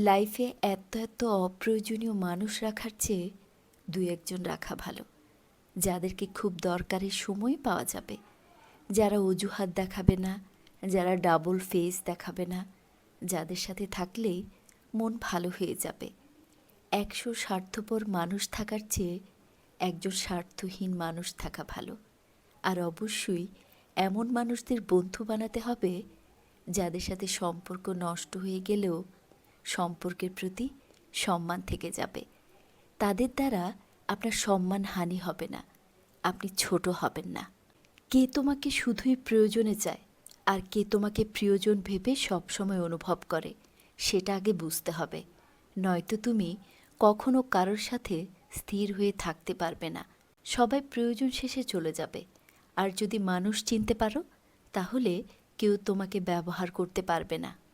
লাইফে এত এত অপ্রয়োজনীয় মানুষ রাখার চেয়ে দু একজন রাখা ভালো, যাদেরকে খুব দরকারের সময় পাওয়া যাবে, যারা অজুহাত দেখাবে না, যারা ডাবল ফেস দেখাবে না, যাদের সাথে থাকলেই মন ভালো হয়ে যাবে। ১০০ স্বার্থপর মানুষ থাকার চেয়ে একজন স্বার্থহীন মানুষ থাকা ভালো। আর অবশ্যই এমন মানুষদের বন্ধু বানাতে হবে যাদের সাথে সম্পর্ক নষ্ট হয়ে গেলেও সম্পর্কের প্রতি সম্মান থেকে যাবে। তাদের দ্বারা আপনার সম্মানহানি হবে না, আপনি ছোট হবেন না। কে তোমাকে শুধুই প্রয়োজনে চায় আর কে তোমাকে প্রিয়জন ভেবে সবসময় অনুভব করে, সেটা আগে বুঝতে হবে। নয়তো তুমি কখনো কারোর সাথে স্থির হয়ে থাকতে পারবে না। সবাই প্রয়োজন শেষে চলে যাবে। আর যদি মানুষ চিনতে পারো, তাহলে কেউ তোমাকে ব্যবহার করতে পারবে না।